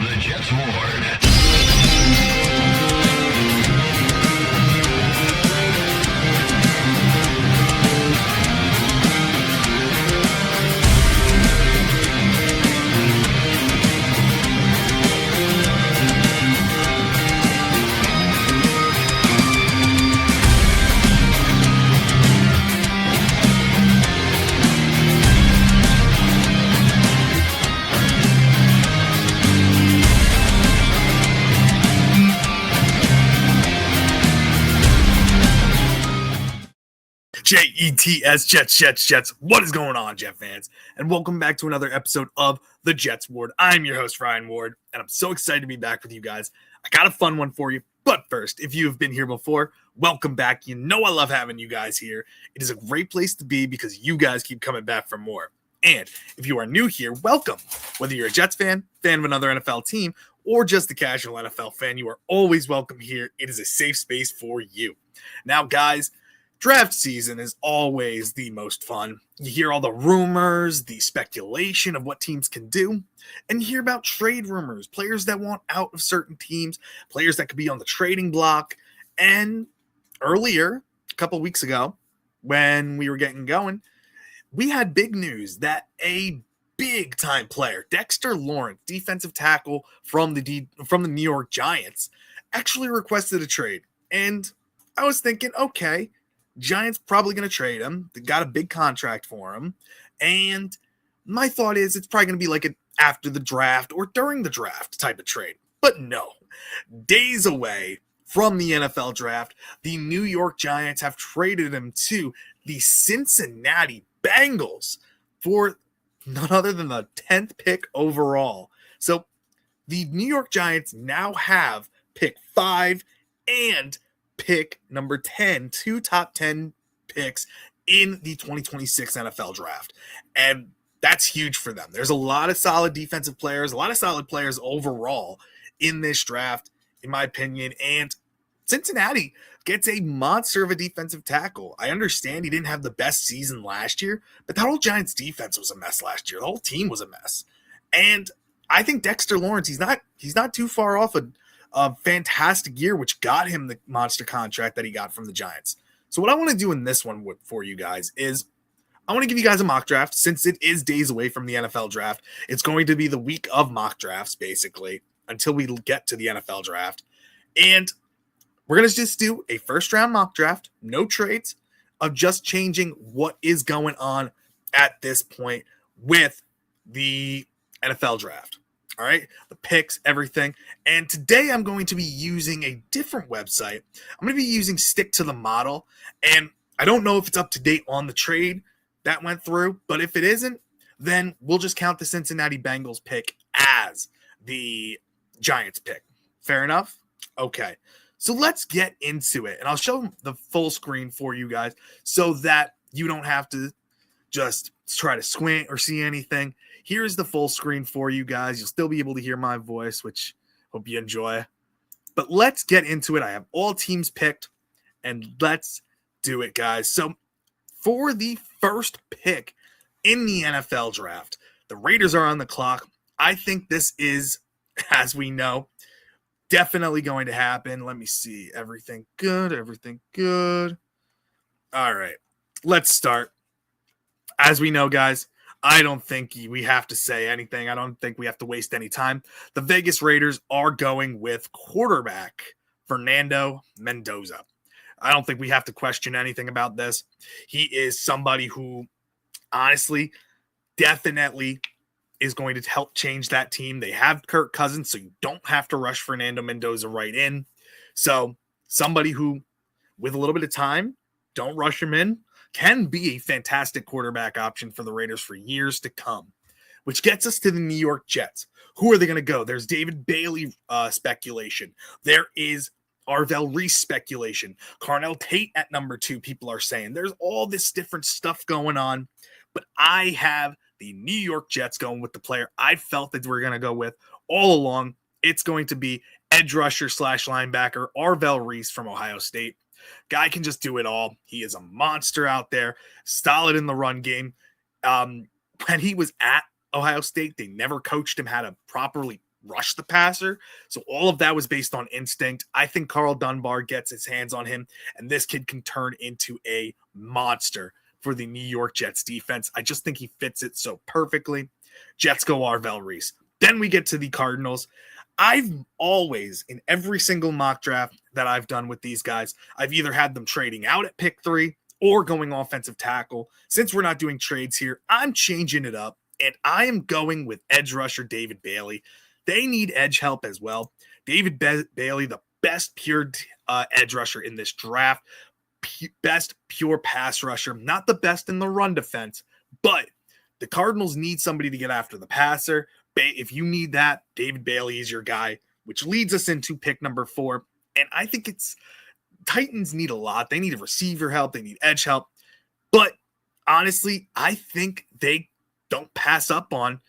The Jets Ward. Jets, Jets. What is going on, Jet fans? And welcome back to another episode of The Jets Ward. I'm your host, Ryan Ward, and I'm so excited to be back with you guys. I got a fun one for you, but first, if you have been here before, welcome back. You know I love having you guys here. It is a great place to be because you guys keep coming back for more. And if you are new here, welcome. Whether you're a Jets fan of another NFL team, or just a casual NFL fan, you are always welcome here. It is a safe space for you. Now, guys, draft season is always the most fun. You hear all the rumors, the speculation of what teams can do, and you hear about trade rumors, players that want out of certain teams, players that could be on the trading block. And earlier, a couple weeks ago, when we were getting going, we had big news that a big-time player, Dexter Lawrence, defensive tackle from the New York Giants, actually requested a trade. And I was thinking, okay, Giants probably going to trade him. They got a big contract for him. And my thought is it's probably going to be like an after the draft or during the draft type of trade. But no. Days away from the NFL draft, the New York Giants have traded him to the Cincinnati Bengals for none other than the 10th pick overall. So the New York Giants now have pick 5 and pick number 10, two top 10 picks in the 2026 NFL draft. And that's huge for them. There's a lot of solid defensive players, a lot of solid players overall in this draft, in my opinion. And Cincinnati gets a monster of a defensive tackle. I understand he didn't have the best season last year, but that whole Giants defense was a mess last year. The whole team was a mess. And I think Dexter Lawrence, he's not too far off a fantastic year, which got him the monster contract that he got from the Giants. So what I want to do in this one for you guys is I want to give you guys a mock draft since it is days away from the NFL draft. It's going to be the week of mock drafts, basically, until we get to the NFL draft. And we're going to just do a first-round mock draft, no trades, of just changing what is going on at this point with the NFL draft. All right, the picks, everything. And today I'm going to be using a different website. I'm going to be using Stick to the Model. And I don't know if it's up to date on the trade that went through, but if it isn't, then we'll just count the Cincinnati Bengals pick as the Giants pick. Fair enough? Okay. So let's get into it. And I'll show the full screen for you guys so that you don't have to just try to squint or see anything. Here's the full screen for you guys. You'll still be able to hear my voice, which hope you enjoy. But let's get into it. I have all teams picked, and let's do it, guys. So for the first pick in the NFL draft, the Raiders are on the clock. I think this is, as we know, definitely going to happen. Let me see. Everything good. All right, let's start. As we know, guys, I don't think we have to say anything. I don't think we have to waste any time. The Vegas Raiders are going with quarterback Fernando Mendoza. I don't think we have to question anything about this. He is somebody who, honestly, definitely is going to help change that team. They have Kirk Cousins, so you don't have to rush Fernando Mendoza right in. So somebody who, with a little bit of time, don't rush him in, can be a fantastic quarterback option for the Raiders for years to come, which gets us to the New York Jets. Who are they going to go? There's David Bailey speculation. There is Arvell Reese speculation. Carnell Tate at number 2, people are saying. There's all this different stuff going on, but I have the New York Jets going with the player I felt that we're going to go with all along. It's going to be edge rusher / linebacker Arvell Reese from Ohio State. Guy can just do it all. He is a monster out there, solid in the run game. When he was at Ohio State, they never coached him how to properly rush the passer. So all of that was based on instinct. I think Carl Dunbar gets his hands on him, and this kid can turn into a monster for the New York Jets defense. I just think he fits it so perfectly. Jets go Arvell Reese. Then we get to the Cardinals. I've always, in every single mock draft that I've done with these guys, I've either had them trading out at pick 3 or going offensive tackle. Since we're not doing trades here, I'm changing it up, and I am going with edge rusher David Bailey. They need edge help as well. David Bailey, the best pure edge rusher in this draft, best pure pass rusher, not the best in the run defense, but the Cardinals need somebody to get after the passer. If you need that, David Bailey is your guy, which leads us into pick number 4. And I think Titans need a lot. They need a receiver help. They need edge help. But honestly, I think they don't pass up on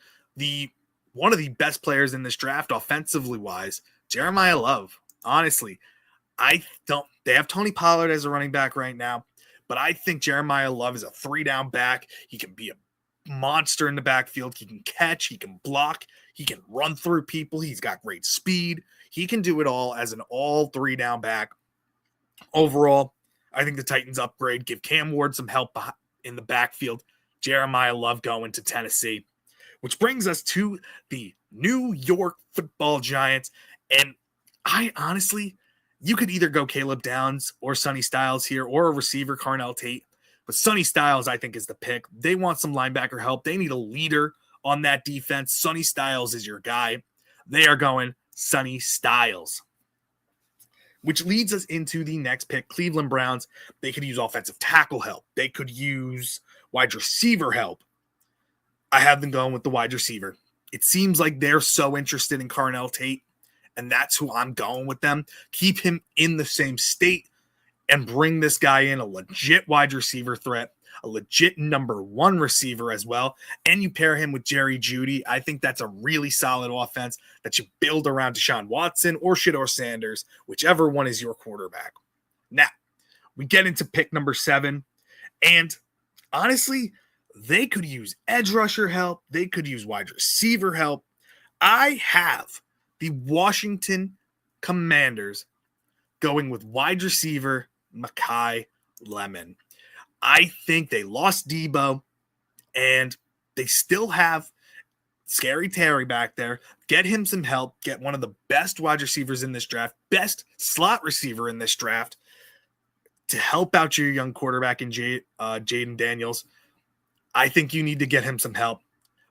one of the best players in this draft offensively wise, Jeremiah Love. Honestly, they have Tony Pollard as a running back right now, but I think Jeremiah Love is a 3-down back. He can be a monster in the backfield. He can catch, he can block, he can run through people. He's got great speed. He can do it all as an all 3-down back. Overall, I think the Titans upgrade, give Cam Ward some help in the backfield. Jeremiah Love going to Tennessee, which brings us to the New York Football Giants. And you could either go Caleb Downs or Sonny Styles here, or a receiver, Carnell Tate. But Sonny Styles, I think, is the pick. They want some linebacker help. They need a leader on that defense. Sonny Styles is your guy. They are going Sonny Styles, which leads us into the next pick, Cleveland Browns. They could use offensive tackle help. They could use wide receiver help. I have them going with the wide receiver. It seems like they're so interested in Carnell Tate, and that's who I'm going with them. Keep him in the same state and bring this guy in, a legit wide receiver threat, a legit number 1 receiver as well, and you pair him with Jerry Jeudy. I think that's a really solid offense that you build around Deshaun Watson or Shedeur Sanders, whichever one is your quarterback. Now, we get into pick number 7, and honestly, they could use edge rusher help. They could use wide receiver help. I have the Washington Commanders going with wide receiver Mekhi Lemon. I think they lost Debo, and they still have Scary Terry back there. Get him some help. Get one of the best wide receivers in this draft, best slot receiver in this draft, to help out your young quarterback in Jaden Daniels. I think you need to get him some help.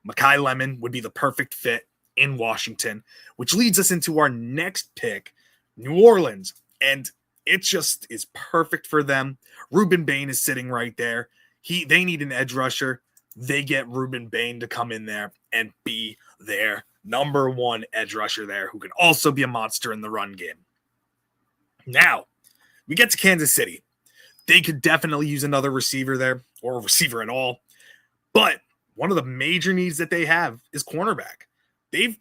Mekhi Lemon would be the perfect fit in Washington, which leads us into our next pick, New Orleans. And it just is perfect for them. Ruben Bain is sitting right there. They need an edge rusher. They get Ruben Bain to come in there and be their number 1 edge rusher there, who can also be a monster in the run game. Now, we get to Kansas City. They could definitely use another receiver there, or a receiver at all. But one of the major needs that they have is cornerback. They've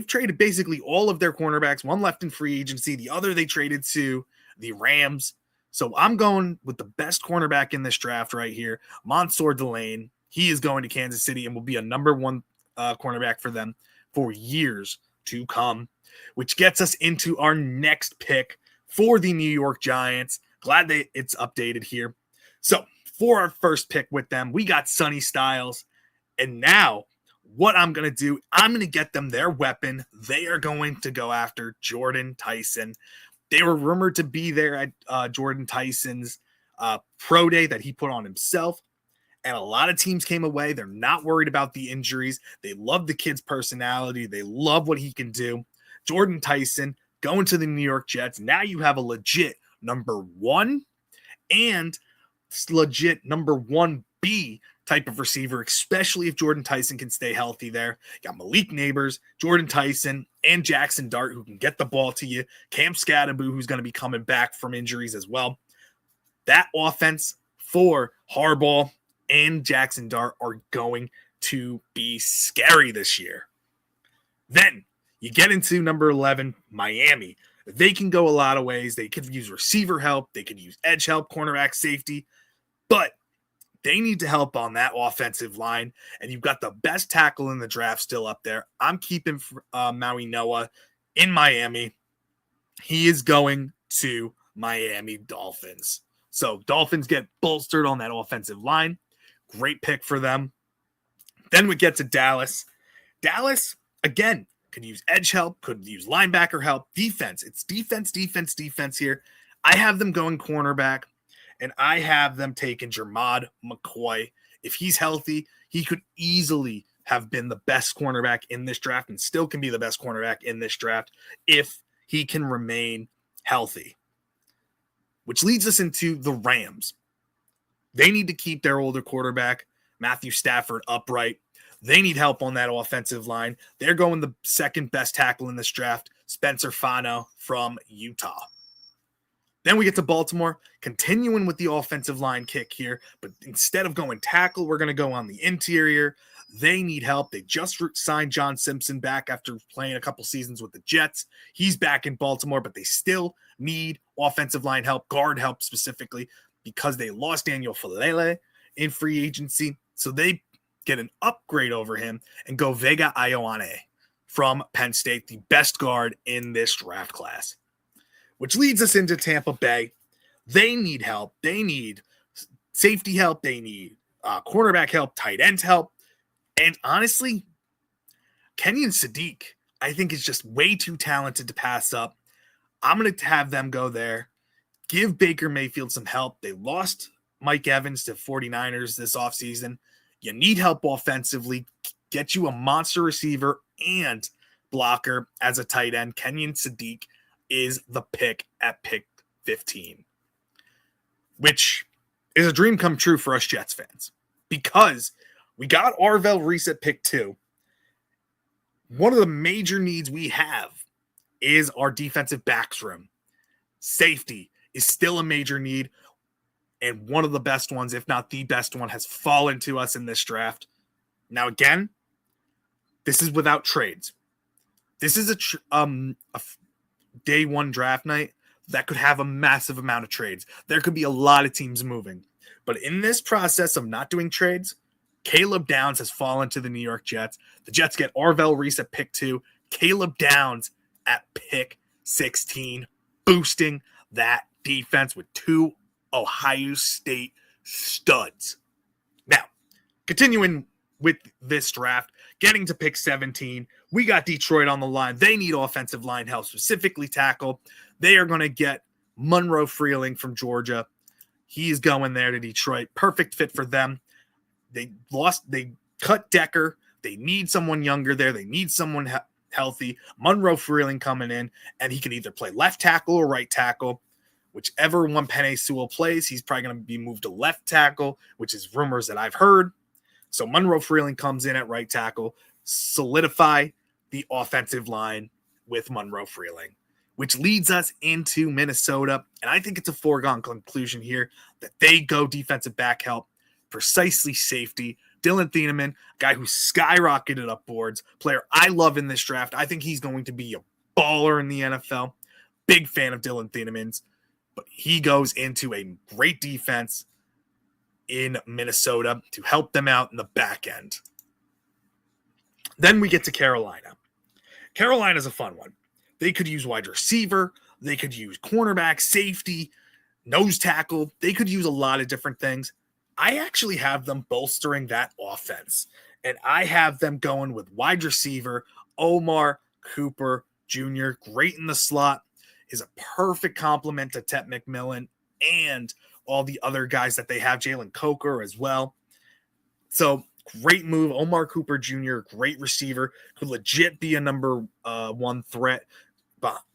traded basically all of their cornerbacks, one left in free agency, the other they traded to the Rams. So I'm going with the best cornerback in this draft right here, Mansour Delane. He is going to Kansas City and will be a number 1 cornerback for them for years to come, which gets us into our next pick for the New York Giants. Glad that it's updated here. So for our first pick with them, we got Sonny Styles. And now what I'm going to do, I'm going to get them their weapon. They are going to go after Jordan Tyson. They were rumored to be there at Jordan Tyson's pro day that he put on himself. And a lot of teams came away. They're not worried about the injuries. They love the kid's personality. They love what he can do. Jordan Tyson going to the New York Jets. Now you have a legit number 1 and legit number 1B type of receiver, especially if Jordan Tyson can stay healthy there. You got Malik Neighbors, Jordan Tyson, and Jackson Dart, who can get the ball to you. Cam Scatteraboo, who's going to be coming back from injuries as well. That offense for Harbaugh and Jackson Dart are going to be scary this year. Then you get into number 11, Miami. They can go a lot of ways. They could use receiver help. They could use edge help, cornerback, safety. But They need to help on that offensive line, and you've got the best tackle in the draft still up there. I'm keeping Maui Noah in Miami. He is going to Miami Dolphins. So Dolphins get bolstered on that offensive line. Great pick for them. Then we get to Dallas. Dallas, again, could use edge help, could use linebacker help, defense. It's defense here. I have them going cornerback, and I have them taking Jermod McCoy. If he's healthy, he could easily have been the best cornerback in this draft and still can be the best cornerback in this draft if he can remain healthy. Which leads us into the Rams. They need to keep their older quarterback, Matthew Stafford, upright. They need help on that offensive line. They're going the second best tackle in this draft, Spencer Fano from Utah. Then we get to Baltimore, continuing with the offensive line kick here, but instead of going tackle, we're going to go on the interior. They need help. They just signed John Simpson back after playing a couple seasons with the Jets. He's back in Baltimore, but they still need offensive line help, guard help specifically, because they lost Daniel Falele in free agency. So they get an upgrade over him and go Vega Ioane from Penn State, the best guard in this draft class. Which leads us into Tampa Bay. They need help. They need safety help. They need cornerback help, tight end help. And honestly, Kenyon Sadiq, I think, is just way too talented to pass up. I'm going to have them go there. Give Baker Mayfield some help. They lost Mike Evans to 49ers this offseason. You need help offensively. Get you a monster receiver and blocker as a tight end. Kenyon Sadiq is the pick at pick 15, which is a dream come true for us Jets fans because we got Arvell Reese at pick 2. One of the major needs we have is our defensive backs room. Safety is still a major need, and one of the best ones, if not the best one, has fallen to us in this draft. Now, again, this is without trades. This is a day one draft night that could have a massive amount of trades. There could be a lot of teams moving. But in this process of not doing trades, Caleb Downs has fallen to the New York Jets. The Jets get Arvell Reese at pick 2, Caleb Downs at pick 16, boosting that defense with 2 Ohio State studs. Now, continuing with this draft, getting to pick 17, we got Detroit on the line. They need offensive line help, specifically tackle. They are going to get Monroe Freeling from Georgia. He's going there to Detroit. Perfect fit for them. They cut Decker. They need someone younger there. They need someone healthy. Monroe Freeling coming in, and he can either play left tackle or right tackle. Whichever one Penei Sewell plays, he's probably going to be moved to left tackle, which is rumors that I've heard. So Monroe Freeling comes in at right tackle, solidify the offensive line with Monroe Freeling, which leads us into Minnesota. And I think it's a foregone conclusion here that they go defensive back help, precisely safety. Dylan Thieneman, guy who skyrocketed up boards, player I love in this draft. I think he's going to be a baller in the NFL. Big fan of Dylan Thieneman's, but he goes into a great defense in Minnesota to help them out in the back end. Then we get to Carolina. Carolina's a fun one. They could use wide receiver. They could use cornerback, safety, nose tackle. They could use a lot of different things. I actually have them bolstering that offense. And I have them going with wide receiver, Omar Cooper Jr., great in the slot, is a perfect complement to Tet McMillan and all the other guys that they have, Jalen Coker as well. So great move. Omar Cooper Jr., great receiver, could legit be a number 1 threat,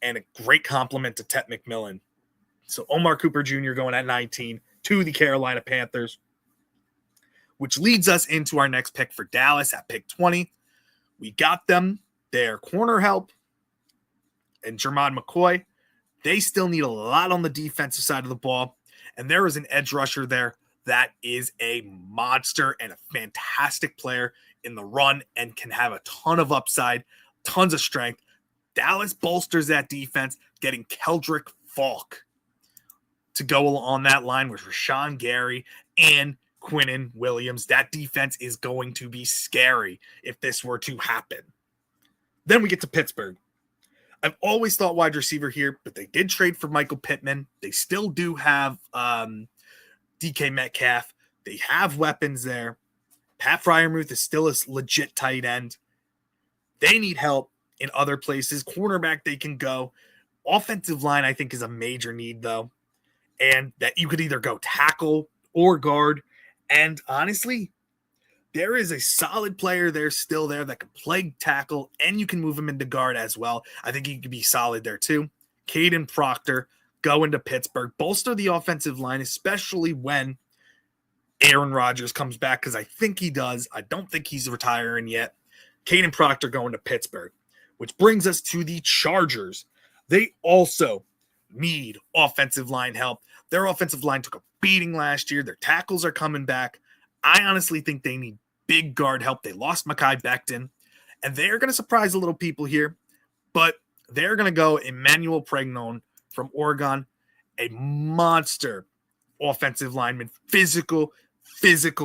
and a great complement to Tet McMillan. So Omar Cooper Jr. going at 19 to the Carolina Panthers, which leads us into our next pick for Dallas at pick 20. We got them their corner help and Jermod McCoy. They still need a lot on the defensive side of the ball. And there is an edge rusher there that is a monster and a fantastic player in the run and can have a ton of upside, tons of strength. Dallas bolsters that defense, getting Keldrick Falk to go on that line with Rashawn Gary and Quinnen Williams. That defense is going to be scary if this were to happen. Then we get to Pittsburgh. I've always thought wide receiver here, but they did trade for Michael Pittman. They still do have DK Metcalf. They have weapons there. Pat Freiermuth is still a legit tight end. They need help in other places. Cornerback, they can go. Offensive line, I think, is a major need, though. And that you could either go tackle or guard. And honestly, there is a solid player there still there that can play tackle, and you can move him into guard as well. I think he could be solid there too. Caden Proctor, go into Pittsburgh. Bolster the offensive line, especially when Aaron Rodgers comes back, because I think he does. I don't think he's retiring yet. Caden Proctor going to Pittsburgh, which brings us to the Chargers. They also need offensive line help. Their offensive line took a beating last year. Their tackles are coming back. I honestly think they need big guard help. They lost Mekhi Becton, and they're going to surprise a little people here, but they're going to go Emmanuel Pregnon from Oregon, a monster offensive lineman, physical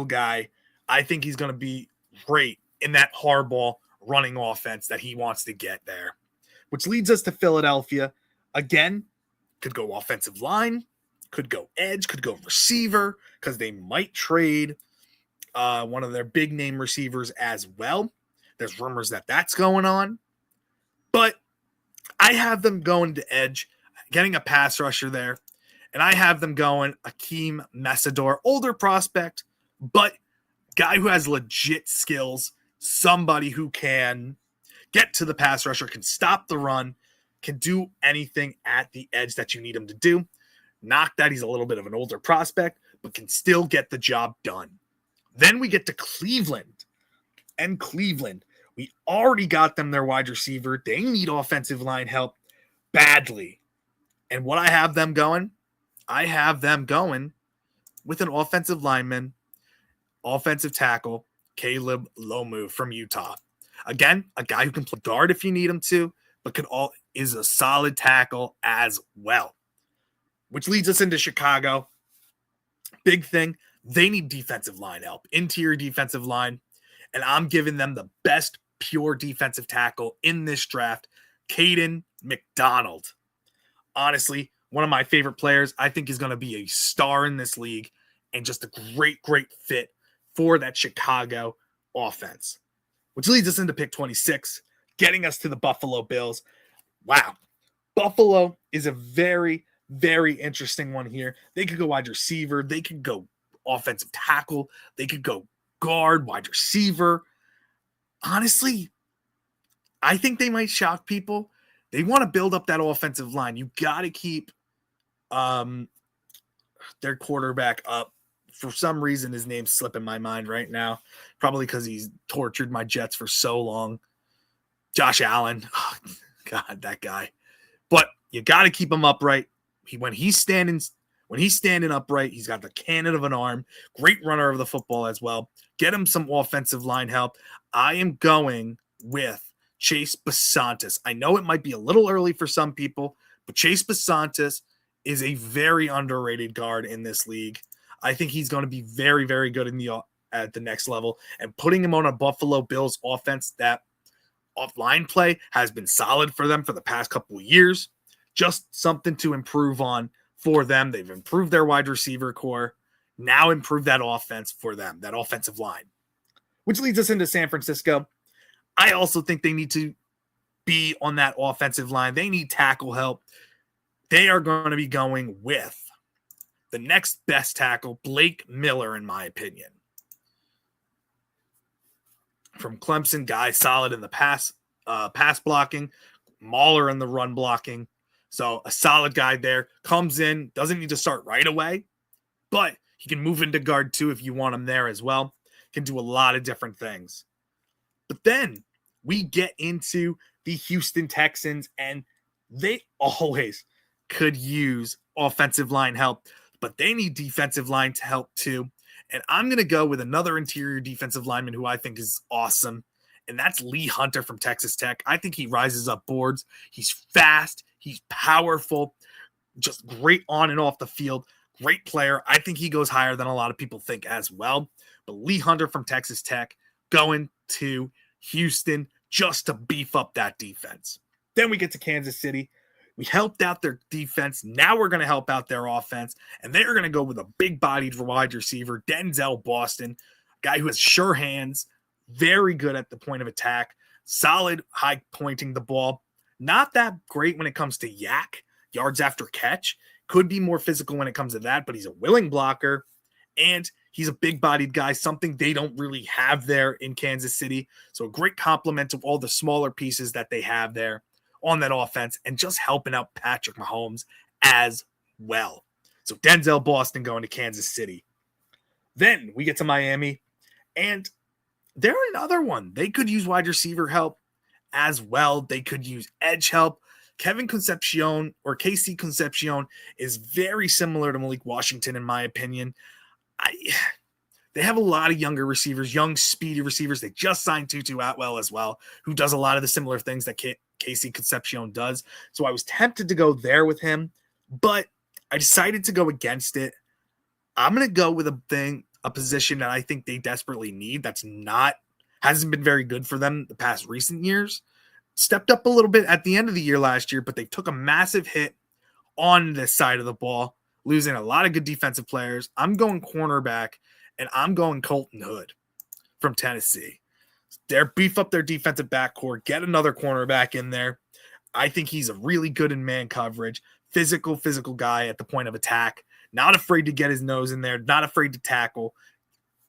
guy. I think he's going to be great in that Harbaugh running offense that he wants to get there, which leads us to Philadelphia. Again, could go offensive line, could go edge, could go receiver, because they might trade one of their big name receivers as well. There's rumors that that's going on, but I have them going to edge, getting a pass rusher there, and I have them going Akeem Messador, older prospect, but guy who has legit skills, somebody who can get to the pass rusher, can stop the run, can do anything at the edge that you need him to do. Not that he's a little bit of an older prospect, but can still get the job done. Then we get to Cleveland. And Cleveland, we already got them their wide receiver. They need offensive line help badly. And what I have them going with an offensive lineman, offensive tackle, Caleb Lomu from Utah. Again, a guy who can play guard if you need him to, but is a solid tackle as well. Which leads us into Chicago. Big thing. They need defensive line help, interior defensive line, and I'm giving them the best pure defensive tackle in this draft, Caden McDonald. Honestly, one of my favorite players. I think he's going to be a star in this league and just a great fit for that Chicago offense, which leads us into pick 26, getting us to the Buffalo Bills. Wow. Buffalo is a very interesting one here. They could go wide receiver. They could go offensive tackle. They could go guard, wide receiver. Honestly, I think they might shock people. They want to build up that offensive line. You got to keep their quarterback up. For some reason, his name's slipping my mind right now. Probably because he's tortured my Jets for so long. Josh Allen. Oh, God, that guy. But you got to keep him upright. When he's standing upright, he's got the cannon of an arm. Great runner of the football as well. Get him some offensive line help. I am going with Chase Besantis. I know it might be a little early for some people, but Chase Besantis is a very underrated guard in this league. I think he's going to be very good at the next level. And putting him on a Buffalo Bills offense that offline play has been solid for them for the past couple of years. Just something to improve on for them. They've improved their wide receiver core. Now improve that offense for them, that offensive line. Which leads us into San Francisco. I also think they need to be on that offensive line. They need tackle help. They are going to be going with the next best tackle, Blake Miller, in my opinion. From Clemson, guy solid in the pass blocking, mauler in the run blocking. So a solid guy there. Comes in, doesn't need to start right away, but he can move into guard too if you want him there as well. Can do a lot of different things. But then we get into the Houston Texans, and they always could use offensive line help, but they need defensive line to help too. And I'm going to go with another interior defensive lineman who I think is awesome, and that's Lee Hunter from Texas Tech. I think he rises up boards. He's fast. He's powerful. Just great on and off the field. Great player. I think he goes higher than a lot of people think as well. But Lee Hunter from Texas Tech going to Houston just to beef up that defense. Then we get to Kansas City. We helped out their defense. Now we're going to help out their offense. And they're going to go with a big-bodied wide receiver, Denzel Boston, a guy who has sure hands, very good at the point of attack, solid high pointing the ball. Not that great when it comes to yak, yards after catch. Could be more physical when it comes to that, but he's a willing blocker. And he's a big-bodied guy, something they don't really have there in Kansas City. So a great complement of all the smaller pieces that they have there on that offense and just helping out Patrick Mahomes as well. So Denzel Boston going to Kansas City. Then we get to Miami, and they're another one. They could use wide receiver help as well. They could use edge help. Kevin Concepcion or KC Concepcion is very similar to Malik Washington, in my opinion. They have a lot of younger receivers, young, speedy receivers. They just signed Tutu Atwell as well, who does a lot of the similar things that KC Concepcion does. So I was tempted to go there with him, but I decided to go against it. I'm going to go with a position that I think they desperately need hasn't been very good for them the past recent years. Stepped up a little bit at the end of the year last year, but they took a massive hit on this side of the ball, losing a lot of good defensive players. I'm going cornerback, and I'm going Colton Hood from Tennessee. They're beef up their defensive backcourt, get another cornerback in there. I think he's a really good in man coverage, physical guy at the point of attack, not afraid to get his nose in there, not afraid to tackle.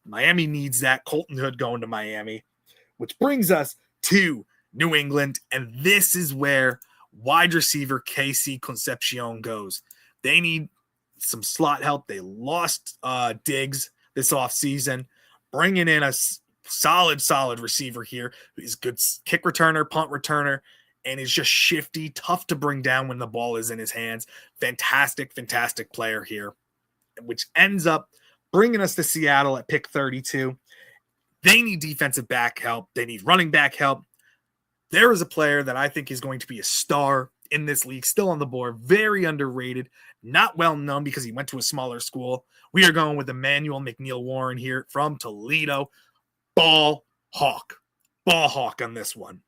Miami needs that. Colton Hood going to Miami, which brings us to New England, and this is where wide receiver KC Concepcion goes. They need some slot help. They lost Diggs this offseason, bringing in a solid receiver here. He's a good kick returner, punt returner, and is just shifty, tough to bring down when the ball is in his hands. Fantastic player here, which ends up bringing us to Seattle at pick 32. They need defensive back help. They need running back help. There is a player that I think is going to be a star in this league, still on the board, very underrated, not well known because he went to a smaller school. We are going with Emmanuel McNeil-Warren here from Toledo. Ball hawk on this one.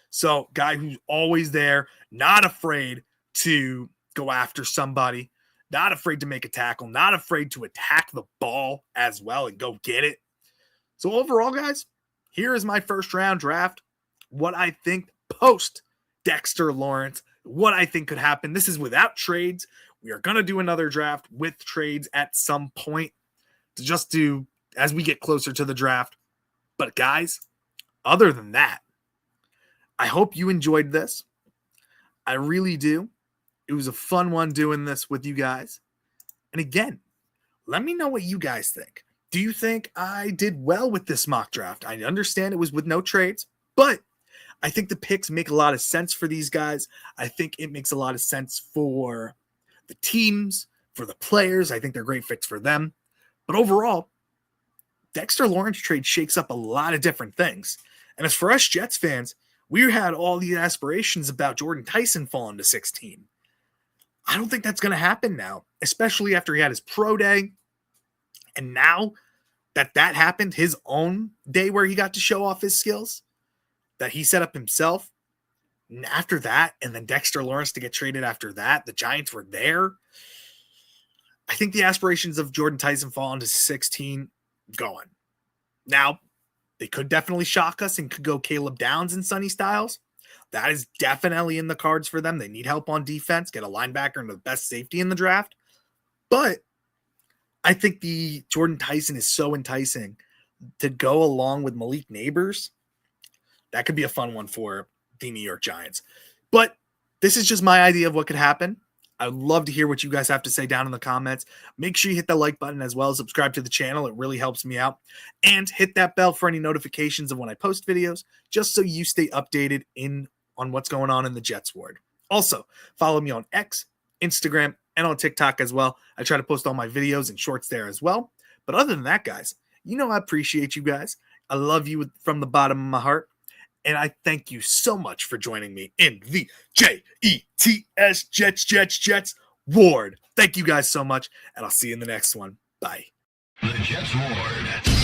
So guy who's always there, not afraid to go after somebody, not afraid to make a tackle, not afraid to attack the ball as well and go get it. So overall, guys, here is my first round draft. What I think post Dexter Lawrence, what I think could happen. This is without trades. We are going to do another draft with trades at some point to just do as we get closer to the draft. But guys, other than that, I hope you enjoyed this. I really do. It was a fun one doing this with you guys. And again, let me know what you guys think. Do you think I did well with this mock draft? I understand it was with no trades, but I think the picks make a lot of sense for these guys. I think it makes a lot of sense for the teams, for the players. I think they're great fits for them. But overall, Dexter Lawrence trade shakes up a lot of different things. And as for us Jets fans, we had all these aspirations about Jordan Tyson falling to 16. I don't think that's going to happen now, especially after he had his pro day. And now that happened, his own day where he got to show off his skills that he set up himself. And after that, and then Dexter Lawrence to get traded after that, the Giants were there. I think the aspirations of Jordan Tyson falling to 16 going. Now, they could definitely shock us and could go Caleb Downs and Sonny Styles. That is definitely in the cards for them. They need help on defense, get a linebacker and the best safety in the draft. But I think the Jordan Tyson is so enticing to go along with Malik Neighbors. That could be a fun one for the New York Giants. But this is just my idea of what could happen. I'd love to hear what you guys have to say down in the comments. Make sure you hit the like button as well as subscribe to the channel. It really helps me out. And hit that bell for any notifications of when I post videos, just so you stay updated on what's going on in the Jets ward. Also, follow me on X, Instagram, and on TikTok as well. I try to post all my videos and shorts there as well. But other than that, guys, I appreciate you guys. I love you from the bottom of my heart. And I thank you so much for joining me in the Jets Jets Ward. Thank you guys so much, and I'll see you in the next one. Bye. The Jets Ward.